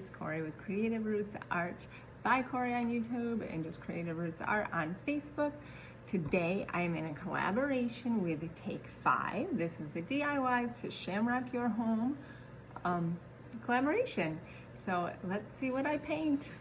it's Corey with Creative Roots Art by Corey on YouTube and just Creative Roots Art on Facebook. Today I'm in a collaboration with Take 5. This is the DIYs to Shamrock Your Home collaboration. So let's see what I paint.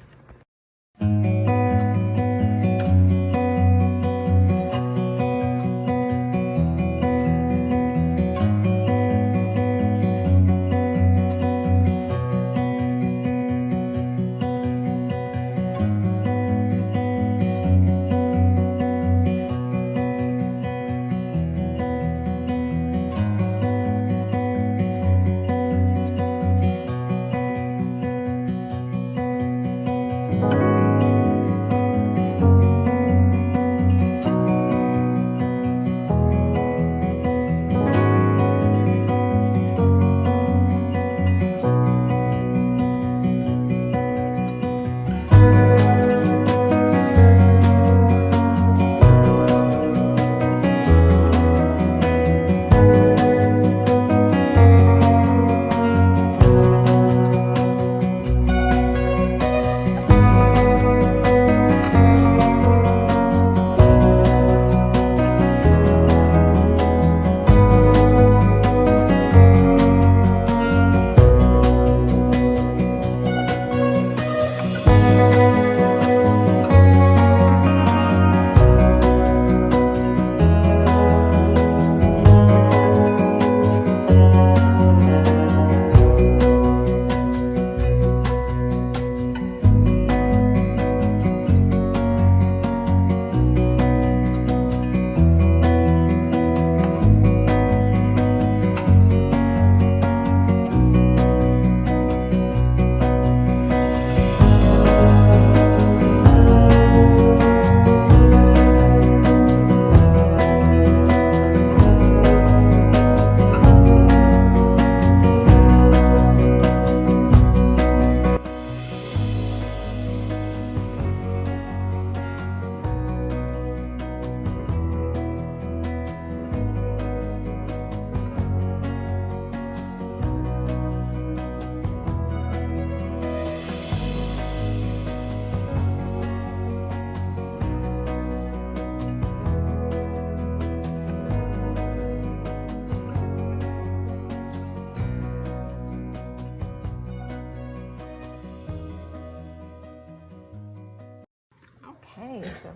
Okay, so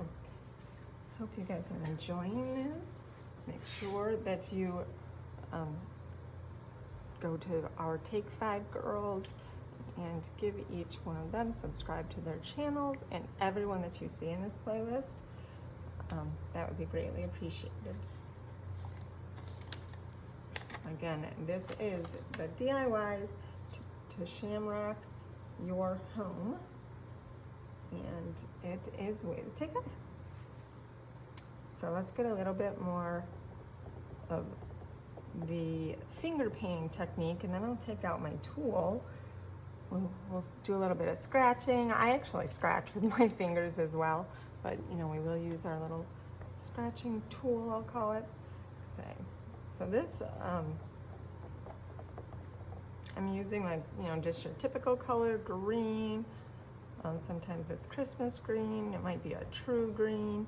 hope you guys are enjoying this. Make sure that you go to our Take 5 girls and give each one of them, subscribe to their channels, and everyone that you see in this playlist. That would be greatly appreciated. Again, this is the DIYs to Shamrock Your Home. And it is with Take 5. So let's get a little bit more of the finger painting technique, and then I'll take out my tool. We'll do a little bit of scratching. I actually scratch with my fingers as well, but you know, we will use our little scratching tool, I'll call it. So this, I'm using, like, you know, just your typical color green. Sometimes it's Christmas green, it might be a true green.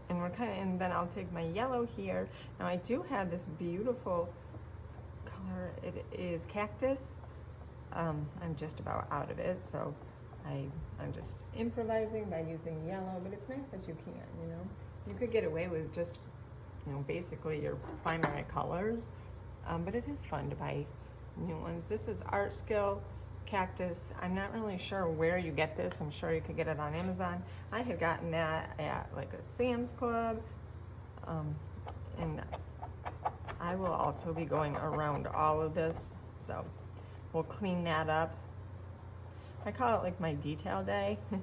And then I'll take my yellow here. Now I do have this beautiful color, it is Cactus. I'm just about out of it, so I'm just improvising by using yellow, but it's nice that you can, you know. You could get away with just, you know, basically your primary colors, but it is fun to buy new ones. This is Art Skill Cactus. I'm not really sure where you get this. I'm sure you could get it on Amazon. I had gotten that at like a Sam's Club, and I will also be going around all of this, so we'll clean that up. I call it like my detail day, and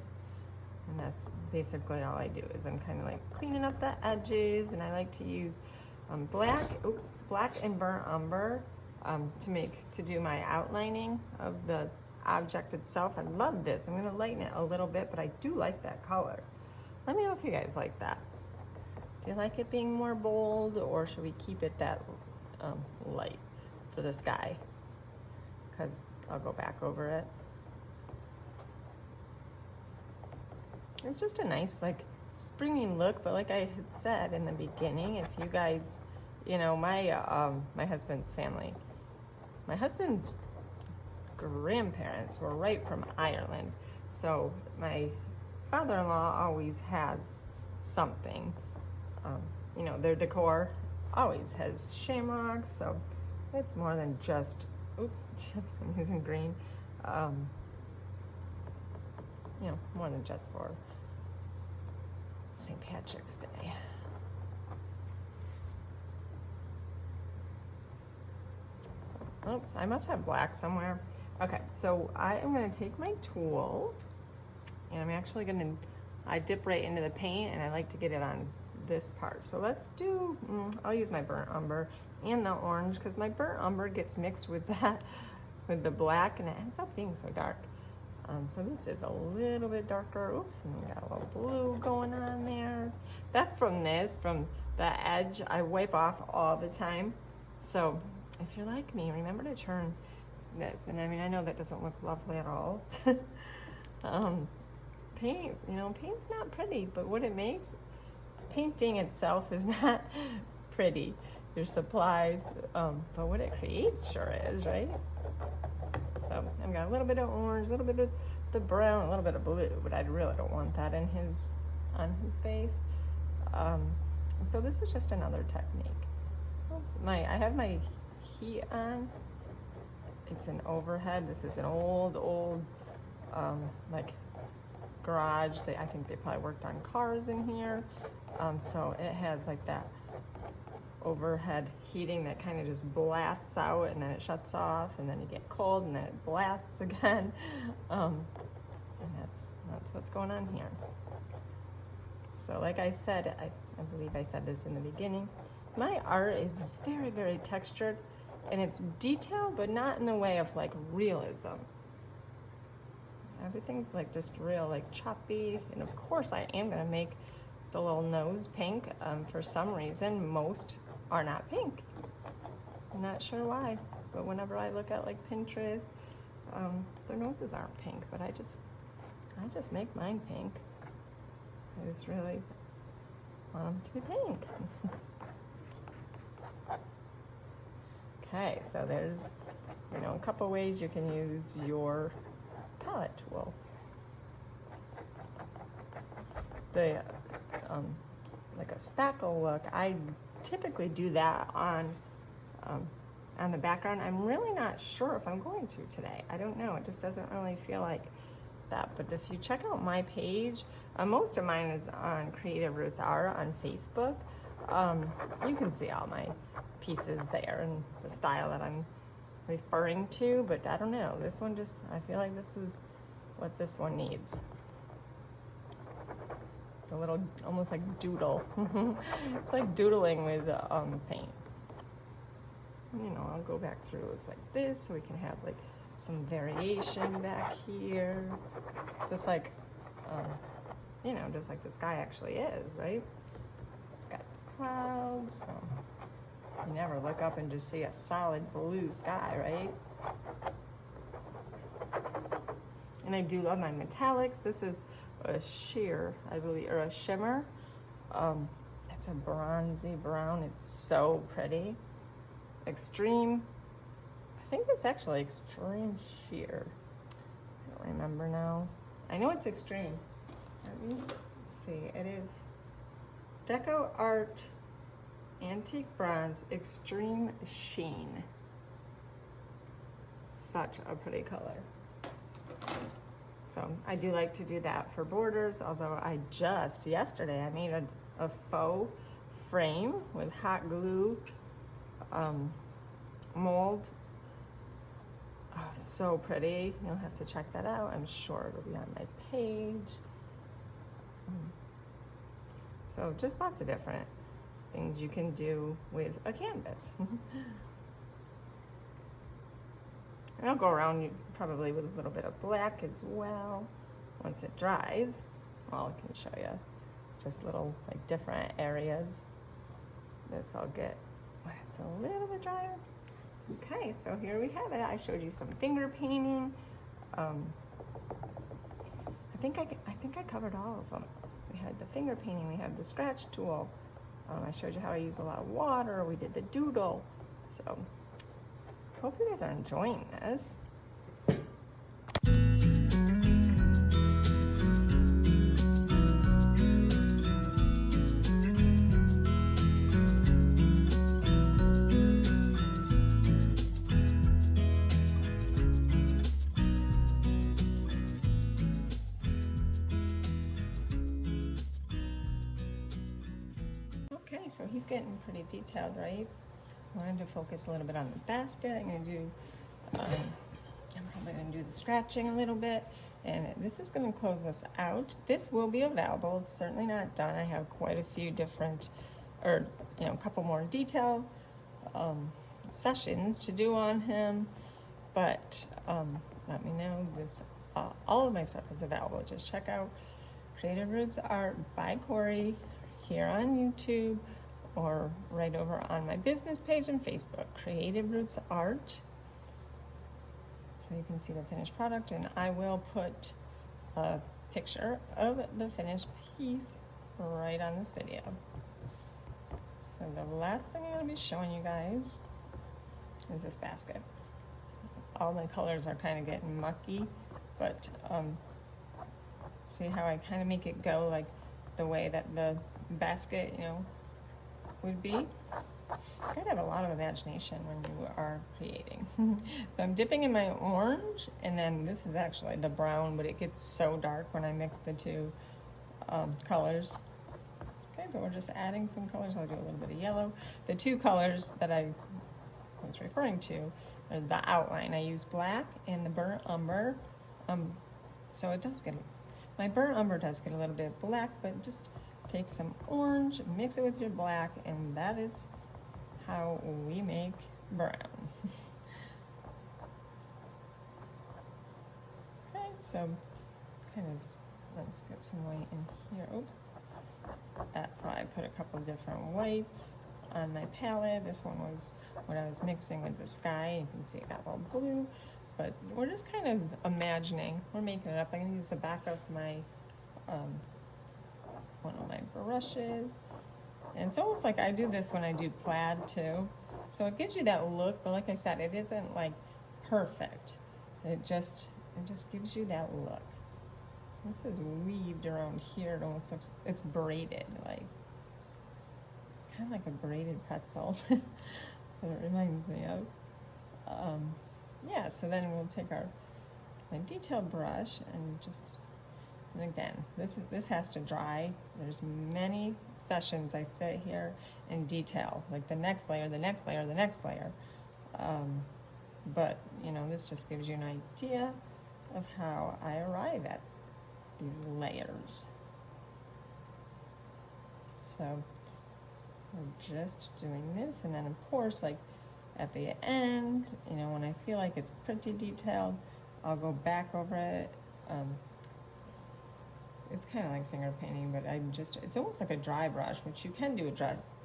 that's basically all I do, is I'm kind of like cleaning up the edges, and I like to use black and burnt umber to do my outlining of the object itself. I love this. I'm going to lighten it a little bit, but I do like that color. Let me know if you guys like that. Do you like it being more bold, or should we keep it that light for this guy? because I'll go back over it. It's just a nice, like, springy look, but like I had said in the beginning, if you guys, you know, my husband's family, my husband's grandparents were right from Ireland, so my father-in-law always has something. You know, their decor always has shamrocks, so it's more than just, oops, I'm using green, you know, more than just for St. Patrick's Day. So, oops, I must have black somewhere. Okay, so I am gonna take my tool, and I'm actually gonna, I dip right into the paint, and I like to get it on this part. So let's do, I'll use my burnt umber and the orange, because my burnt umber gets mixed with that, with the black, and it ends up being so dark. So this is a little bit darker. Oops, and we got a little blue going on there. That's from the edge. I wipe off all the time. So if you're like me, remember to turn this. And I mean, I know that doesn't look lovely at all. Paint, you know, paint's not pretty, but what it makes, painting itself is not pretty. Your supplies, but what it creates sure is, right? So I've got a little bit of orange, a little bit of the brown, a little bit of blue, but I really don't want that on his face. So this is just another technique. Oops, I have my heat on. It's an overhead. This is an old like garage. I think they probably worked on cars in here. So it has like that overhead heating that kind of just blasts out, and then it shuts off, and then you get cold, and then it blasts again. And that's what's going on here. So like I said, I believe I said this in the beginning, my art is very, very textured, and it's detailed, but not in the way of like realism. Everything's like just real, like choppy, and of course I am gonna make the little nose pink. For some reason, most are not pink. I'm not sure why, but whenever I look at like Pinterest, their noses aren't pink, but I just make mine pink. I just really want them to be pink. Okay, so there's, you know, a couple ways you can use your palette tool. The like a spackle look, I typically do that on the background. I'm really not sure if I'm going to today. I don't know. It just doesn't really feel like that. But if you check out my page, most of mine is on Creative Roots Art on Facebook. You can see all my pieces there and the style that I'm referring to. But I don't know. This one just, I feel like this is what this one needs. A little, almost like doodle. It's like doodling with paint. You know, I'll go back through with like this, so we can have like some variation back here, just like, you know, just like the sky actually is, right? It's got clouds, so you never look up and just see a solid blue sky, right? And I do love my metallics. This is a sheer, I believe, or a shimmer. It's a bronzy brown. It's so pretty. Extreme, I think it's actually extreme sheer. I don't remember now. I know it's extreme. Let me see. It is Deco Art Antique Bronze Extreme Sheen. Such a pretty color. So I do like to do that for borders, although I just yesterday I made a faux frame with hot glue mold. Oh, so pretty. You'll have to check that out. I'm sure it'll be on my page. So just lots of different things you can do with a canvas. And I'll go around probably with a little bit of black as well once it dries. Well, I can show you just little like different areas. This I'll get when it's a little bit drier. Okay, so here we have it. I showed you some finger painting. I think I covered all of them. We had the finger painting, we had the scratch tool. I showed you how I use a lot of water. We did the doodle. So hope you guys are enjoying this. Okay, so he's getting pretty detailed, right? I wanted to focus a little bit on the basket. I'm probably gonna do the scratching a little bit, and this is gonna close us out. This will be available. It's certainly not done. I have quite a few different, a couple more detail sessions to do on him, but let me know. All of my stuff is available. Just check out Creative Roots Art by Corey here on YouTube, or right over on my business page on Facebook, Creative Roots Art. So you can see the finished product, and I will put a picture of the finished piece right on this video. So the last thing I'm going to be showing you guys is this basket. All my colors are kind of getting mucky, but see how I kind of make it go like the way that the basket, would be. You gotta have a lot of imagination when you are creating. So I'm dipping in my orange, and then this is actually the brown, but it gets so dark when I mix the two colors. Okay, but we're just adding some colors. I'll do a little bit of yellow. The two colors that I was referring to are the outline. I use black and the burnt umber. So it does get, my burnt umber does get a little bit black, but just take some orange, mix it with your black, and that is how we make brown. Okay, so kind of, let's get some white in here. Oops. That's why I put a couple different whites on my palette. This one was what I was mixing with the sky. You can see it got a little blue, but we're just kind of imagining. We're making it up. I'm gonna use the back of my one of my brushes, and it's almost like I do this when I do plaid too, so it gives you that look, but like I said, it isn't like perfect. It just gives you that look. This is weaved around here. It almost looks, it's braided, like kind of like a braided pretzel. That's what it reminds me of. Yeah, so then we'll take my detail brush and just, and again, this has to dry. There's many sessions I sit here and detail, like the next layer, the next layer, the next layer. But this just gives you an idea of how I arrive at these layers. So we're just doing this, and then of course, like at the end, when I feel like it's pretty detailed, I'll go back over it. It's kind of like finger painting, but it's almost like a dry brush, which you can do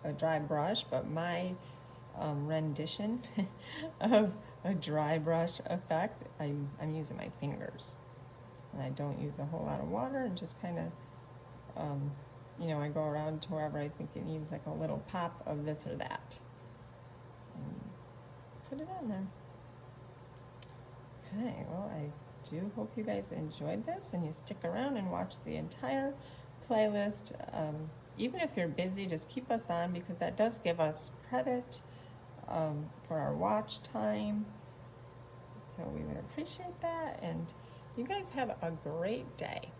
a dry brush, but my rendition of a dry brush effect, I'm using my fingers, and I don't use a whole lot of water, and just kind of I go around to wherever I think it needs like a little pop of this or that, and put it on there. Okay, well, I do hope you guys enjoyed this and you stick around and watch the entire playlist. Even if you're busy, just keep us on, because that does give us credit for our watch time. So we would appreciate that, and you guys have a great day.